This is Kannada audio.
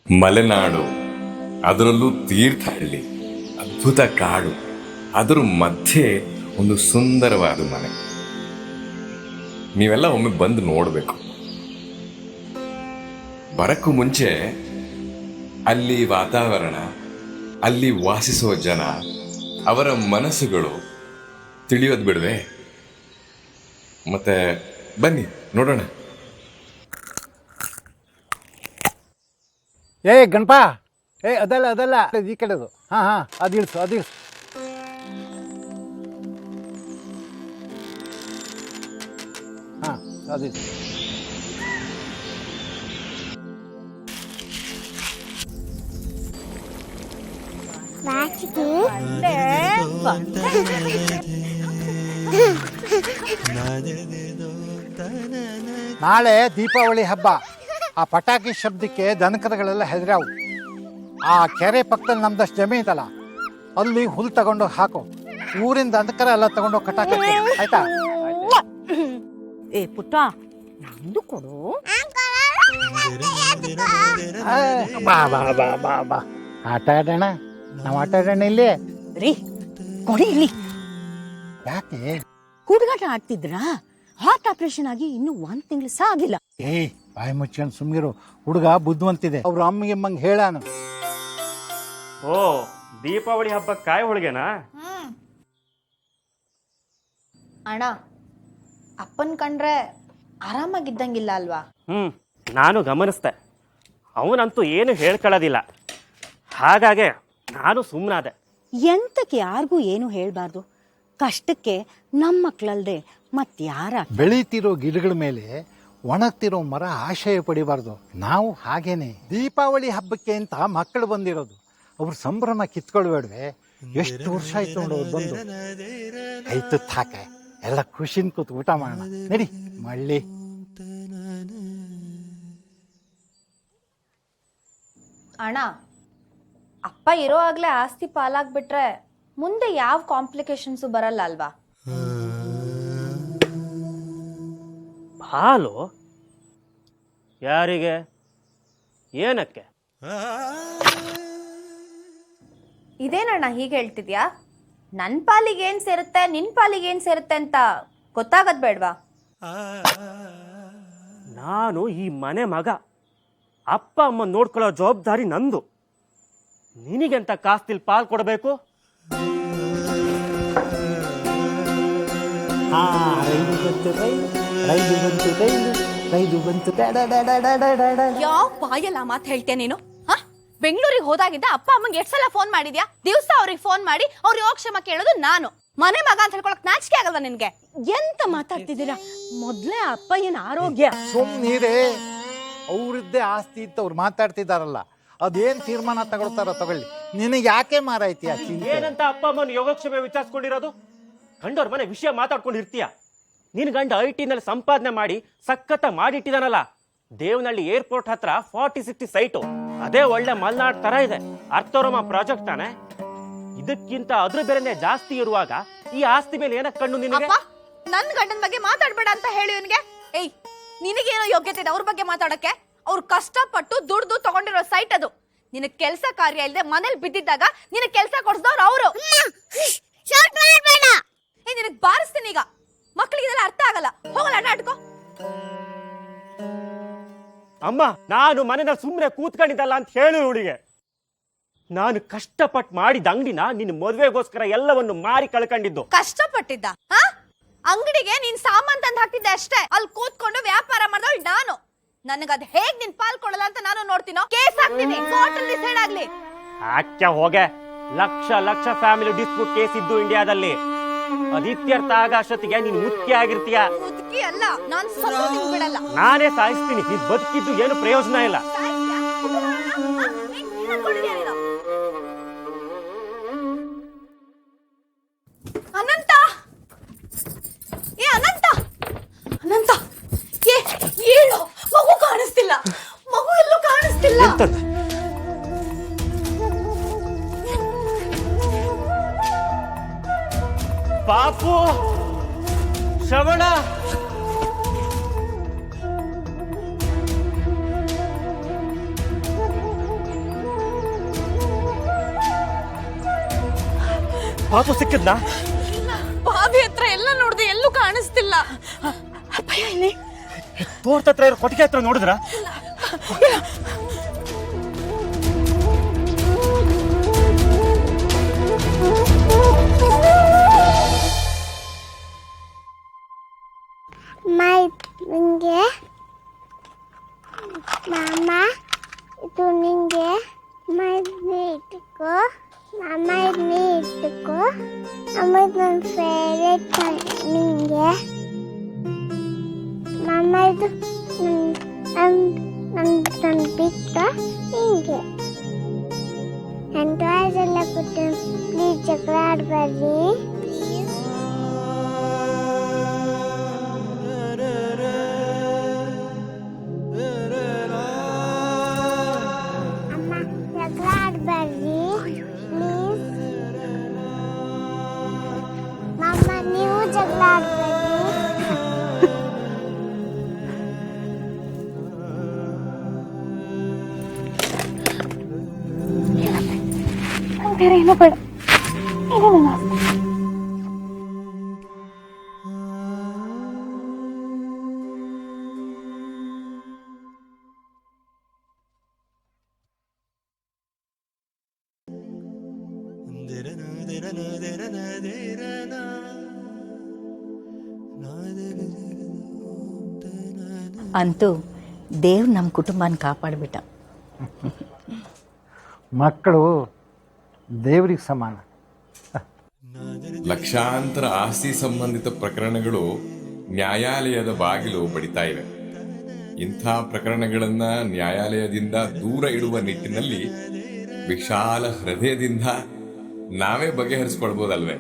ಮಲೆನಾಡು, ಅದರಲ್ಲೂ ತೀರ್ಥಹಳ್ಳಿ, ಅದ್ಭುತ ಕಾಡು, ಅದರ ಮಧ್ಯೆ ಒಂದು ಸುಂದರವಾದ ಮನೆ. ನೀವೆಲ್ಲ ಒಮ್ಮೆ ಬಂದು ನೋಡಬೇಕು. ಬರಕ್ಕೂ ಮುಂಚೆ ಅಲ್ಲಿ ವಾತಾವರಣ, ಅಲ್ಲಿ ವಾಸಿಸುವ ಜನ, ಅವರ ಮನಸ್ಸುಗಳು ತಿಳಿಯೋದು ಬಿಡವೆ. ಮತ್ತೆ ಬನ್ನಿ ನೋಡೋಣ. ಏ ಗಣಪ, ಅದಲ್ಲ ಈ ಕಡೆದು. ಹಾ ಅದಿಳ್ಸು. ಹಾ ಅದಿಳ್ಸು. ನಾಳೆ ದೀಪಾವಳಿ ಹಬ್ಬ. ಆ ಪಟಾಕಿ ಶಬ್ದಕ್ಕೆ ದನಕರುಗಳೆಲ್ಲ ಹೆದರಾವು. ಆ ಕೆರೆ ಪಕ್ಕದಲ್ಲಿ ನಮ್ದಷ್ಟು ಜಮೀನ್ ಐತಲ್ಲ, ಅಲ್ಲಿ ಹುಲ್ ತಗೊಂಡು ಹಾಕು. ಊರಿಂದ ದನಕರ ಎಲ್ಲ ತಗೊಂಡು ಕಟಾಕ, ಆಯ್ತಾ? ಏ ಪುಟ್ಟ, ನಂದು ಕೊಡು. ಬಾ ಆಟ ಆಡೋಣ. ನಾವು ಆಟ ಆಡೋಣ ಇಲ್ಲಿ. ರೀ ಕೊಡಿ ಇಲ್ಲಿ. ಯಾಕೆ ಹುಡುಗಾಟ ಆಡ್ತಿದ್ರಾ? ಹಾರ್ಟ್ ಆಪರೇಷನ್ ಆಗಿ ಇನ್ನು 1 ತಿಂಗಳು ಸಹ ಆಗಿಲ್ಲ. ಬಾಯಿ ಮುಚ್ಕೊಂಡು ಸುಮ್ಗಿರು. ಹುಡುಗ ಬುದ್ಧಿವಂತಿದೆ. ಅವ್ರ ಅಮ್ಮಗೆ ಹೇಳಾನು. ಓ, ದೀಪಾವಳಿ ಹಬ್ಬ ಕಾಯಿ ಹೋಳಿಗೆನಾ? ಅಣ್ಣ, ಅಪ್ಪನ್ ಕಂಡ್ರೆ ಆರಾಮಾಗಿದ್ದಂಗಿಲ್ಲ ಅಲ್ವಾ? ನಾನು ಗಮನಿಸ್ದೆ. ಅವನಂತೂ ಏನು ಹೇಳ್ಕೊಳ್ಳೋದಿಲ್ಲ. ಹಾಗಾಗಿ ನಾನು ಸುಮ್ಮನಾದೆ. ಎಂತಕ್ಕೆ ಯಾರಿಗೂ ಏನು ಹೇಳ್ಬಾರ್ದು. ಕಷ್ಟಕ್ಕೆ ನಮ್ಮ ಮಕ್ಕಳಲ್ದೆ ಮತ್ಯಾರ? ಬೆಳೀತಿರೋ ಗಿಡಗಳ ಮೇಲೆ ಒಣಗ್ತಿರೋ ಮರ ಆಶಯ ಪಡಿಬಾರ್ದು. ನಾವು ಹಾಗೇನೆ. ದೀಪಾವಳಿ ಹಬ್ಬಕ್ಕೆ ಅಂತ ಮಕ್ಕಳು ಬಂದಿರೋದು. ಅವ್ರ ಸಂಭ್ರಮ ಕಿತ್ಕೊಳ್ಬೇಡ್ವೆ. ಎಷ್ಟು ವರ್ಷ ಆಯ್ತು ನೋಡೋದು ಬಂದು. ಆಯ್ತು ಹಾಕೆ ಎಲ್ಲ ಖುಷಿನ್ ಕೂತು ಊಟ ಮಾಡೋಣ. ನಡಿ ಮಳ್ಳಿ. ಅಣ್ಣ, ಅಪ್ಪ ಇರೋ ಆಗ್ಲೇ ಆಸ್ತಿ ಪಾಲಾಗ್ಬಿಟ್ರೆ ಮುಂದೆ ಯಾವ ಕಾಂಪ್ಲಿಕೇಶನ್ಸು ಬರಲ್ಲ ಅಲ್ವಾ? ಹಾಲು ಯಾರಿಗೆ? ಏನಕ್ಕೆ? ಇದೇನಣ್ಣ ಹೀಗೆ ಹೇಳ್ತಿದ್ಯಾ? ನನ್ನ ಪಾಲಿಗೆ ಏನ್ ಸೇರುತ್ತೆ, ನಿನ್ ಪಾಲಿಗೆ ಏನ್ ಸೇರುತ್ತೆ ಅಂತ ಗೊತ್ತಾಗದ್ ಬೇಡ್ವಾ? ನಾನು ಈ ಮನೆ ಮಗ. ಅಪ್ಪ ಅಮ್ಮ ನೋಡ್ಕೊಳ್ಳೋ ಜವಾಬ್ದಾರಿ ನಂದು. ನಿನಗೆಂತ ಕಾಸ್ತಿಲ್ ಪಾಲ್ ಕೊಡಬೇಕು? ಯಾವ ಬಾಯಲ್ಲ ಮಾತು ಹೇಳ್ತೇನೆ ನೀನು? ಬೆಂಗಳೂರಿಗೆ ಹೋದಾಗಿದ್ದ ಅಪ್ಪ ಅಮ್ಮಂಗೆ ಎಷ್ಟು ಸಲ ಫೋನ್ ಮಾಡಿದ್ಯಾ? ದಿವಸ ಅವ್ರಿಗೆ ಫೋನ್ ಮಾಡಿ ಅವ್ರ ಯೋಗಕ್ಷೇಮ ಕೇಳೋದು ನಾನು. ಮನೆ ಮಗ ಅಂತ ಹೇಳ್ಕೊಳಕ್ ನಾಚಿಕೆ ಆಗಲ್ವಾ ನಿನ್ಗೆ? ಎಂತ ಮಾತಾಡ್ತಿದ್ದೀರಾ? ಮೊದ್ಲೇ ಅಪ್ಪ ಏನ್ ಆರೋಗ್ಯ? ಸುಮ್ನೀರೇ. ಅವ್ರದ್ದೇ ಆಸ್ತಿ ಇತ್ತು, ಅವ್ರು ಮಾತಾಡ್ತಿದಾರಲ್ಲ. ಅದೇನ್ ತೀರ್ಮಾನ ತಗೊಳ್ತಾರ ತಗೊಳ್ಳಿ. ನಿನಗೆ ಯಾಕೆ ಮಾರಾಯ್ತೀಯ? ಏನಂತ ಅಪ್ಪ ಅಮ್ಮನ ಯೋಗಕ್ಷೇಮ ವಿಚಾರಿಸ್ಕೊಂಡಿರೋದು? ಗಂಡವ್ರ ಮನೆ ವಿಷಯ ಮಾತಾಡ್ಕೊಂಡಿರ್ತೀಯ. ನಿನ್ ಗಂಡ IT ನಲ್ಲಿ ಸಂಪಾದನೆ ಮಾಡಿ ಸಖತ್ತ ಮಾಡಿಟ್ಟಿದಾನಲ್ಲ. ದೇವನಹಳ್ಳಿ ಏರ್ಪೋರ್ಟ್ ಹತ್ರ 40-60 ಸೈಟು. ಅದೇ ಒಳ್ಳೆ ಮಲ್ನಾಡ್ ತರ ಇದೆ. ಅರ್ಥೋರಮ ಪ್ರಾಜೆಕ್ಟ್ ತಾನೆ. ಇದಕ್ಕಿಂತ ಅದ್ರ ಬೆಲೆನೇ ಜಾಸ್ತಿ ಇರುವಾಗ ಈ ಆಸ್ತಿ ಮೇಲೆ ಏನಕ್ಕೆ ಕಣ್ಣು ನಿನಗೆ? ನನ್ ಗಂಡನ ಬಗ್ಗೆ ಮಾತಾಡ್ಬೇಡ ಅಂತ ಹೇಳಿ ಇವನ್ಗೆ. ಏಯ್, ನಿನಗೇನೋ ಯೋಗ್ಯತೆ ಇದೆ ಅವ್ರ ಬಗ್ಗೆ ಮಾತಾಡಕ್ಕೆ? ಅವ್ರು ಕಷ್ಟಪಟ್ಟು ದುಡ್ದು ತಗೊಂಡಿರೋ ಸೈಟ್ ಅದು. ನಿನಗ್ ಕೆಲ್ಸ ಕಾರ್ಯ ಇಲ್ಲದೆ ಮನೇಲಿ ಬಿದ್ದಿದ್ದಾಗ ನಿನಗ್ ಕೆಲ್ಸ ಕೊಡ್ಸಿದವ್ರು ಅವರು. ನಿನಗ್ ಬಾರಿಸ್ತೀನಿ ಈಗ. ಮಕ್ಳಿಗೆ ಇದೆಲ್ಲ ಅರ್ಥ ಆಗಲ್ಲ. ಹೋಗಲ್ಲ ನಾಟಕ. ಅಮ್ಮ, ನಾನು ಮನೆಯಲ್ಲಿ ಸುಮ್ಮನೆ ಕೂತ್ಕೊಂಡಿದ್ದಲ್ಲ ಅಂತ ಹೇಳು ಹುಡುಗೆ. ನಾನು ಕಷ್ಟಪಟ್ಟು ಮಾಡಿದ ಅಂಗಡಿನ ನಿನ್ನ ಮದುವೆಗೋಸ್ಕರ ಎಲ್ಲವನ್ನು ಮಾರಿ ಕಳ್ಕೊಂಡಿದ್ದು. ಕಷ್ಟಪಟ್ಟಿದ್ದ? ಅಂಗಡಿಗೆ ನೀನ್ ಸಾಮಾನ್ ತಂದು ಹಾಕ್ತಿದ್ದೆ ಅಷ್ಟೇ. ಅಲ್ಲಿ ಕೂತ್ಕೊಂಡು ವ್ಯಾಪಾರ ಮಾಡಿದವಳು ನಾನು. ನನಗದ್ ಹೇಗ್ ನಿನ್ ಪಾಲ್ ಕೊಡಲ್ಲ ಅಂತ ನಾನು ನೋಡ್ತೀನೋ. ಕೇಸ್ ಹಾಕ್ತೀನಿ, ಕೋರ್ಟಲ್ಲಿ ಡಿಸೈಡ್ ಆಗ್ಲಿ. ಯಾಕೆ ಹೋಗೆ? Lakh lakh family dispute case ಇದ್ದು ಇಂಡಿಯಾದಲ್ಲಿ. ಅದಿತ್ಯರ್ಥ ಆಗಷ್ಟೊತ್ತಿಗೆ ನೀನು ಮುಖ್ಯ ಆಗಿರ್ತೀಯ. ಮುದುಕಿ ಅಲ್ಲ, ನಾನ್ ಸತ್ತು ಬಿಡಲ್ಲ. ನಾನೇ ಸಾಯಿಸ್ತೀನಿ. ನೀನ್ ಬದುಕಿದ್ದು ಏನು ಪ್ರಯೋಜನ ಇಲ್ಲ. ಅನಂತ, ಏ ಅನಂತ, ಅನಂತ, ಹೇಳು. ಮಗು ಕಾಣಿಸ್ತಿಲ್ಲ. ಮಗು ಎಲ್ಲೂ ಕಾಣಿಸ್ತಿಲ್ಲ. ಪಾಪು, ಶ್ರವಣ, ಪಾಪು ಸಿಕ್ಕಿದ್ನಾ? ಬಾವಿ ಹತ್ರ ಎಲ್ಲ ನೋಡ್ದೆ, ಎಲ್ಲೂ ಕಾಣಿಸ್ತಿಲ್ಲ. ಅಪ್ಪಯ್ಯ ಇಲ್ಲಿ ತೋಟದ ಹತ್ರ ಇರೋ ಕೊಟ್ಟಿಗೆ ಹತ್ರ ನೋಡಿದ್ರ? ನಿಂಗೆ ಮಾಮ ಇದು ನಿಂಗೆ ಇಟ್ಕೋ ಮಾಮ ಇದನ್ನೇ ಇಟ್ಕೋ ಅಮ್ಮ ನನ್ನ ಫೇವ್ರೆಟ್ ನಿಂಗೆ ಮಾಮ ಇದು ನನ್ನ ಬಿಟ್ಟು ನಿಂಗೆ ನನ್ನ ಟಾಯ್ಸ್ ಎಲ್ಲ ಕೊಟ್ಟು ಪ್ಲೀಸ್ ಜಗಳ ಆಡಬೇಡಿ ಪ್ಲೀಸ್. ನೀವು ಜಗಳ ಬೇರೆ ಏನೋ ಬೇಡ. ಅಂತೂ ದೇವ್ರು ನಮ್ಮ ಕುಟುಂಬನ ಕಾಪಾಡ್ಬಿಟ್ಟ. ಮಕ್ಕಳು ದೇವ್ರಿಗೆ ಸಮಾನ. ಲಕ್ಷಾಂತರ ಆಸ್ತಿ ಸಂಬಂಧಿತ ಪ್ರಕರಣಗಳು ನ್ಯಾಯಾಲಯದ ಬಾಗಿಲು ಬಡಿತಾ ಇವೆ. ಇಂಥ ಪ್ರಕರಣಗಳನ್ನ ನ್ಯಾಯಾಲಯದಿಂದ ದೂರ ಇಡುವ ನಿಟ್ಟಿನಲ್ಲಿ ವಿಶಾಲ ಹೃದಯದಿಂದ ನಾವೇ ಬಗೆಹರಿಸ್ಕೊಳ್ಬೋದಲ್ವೇ?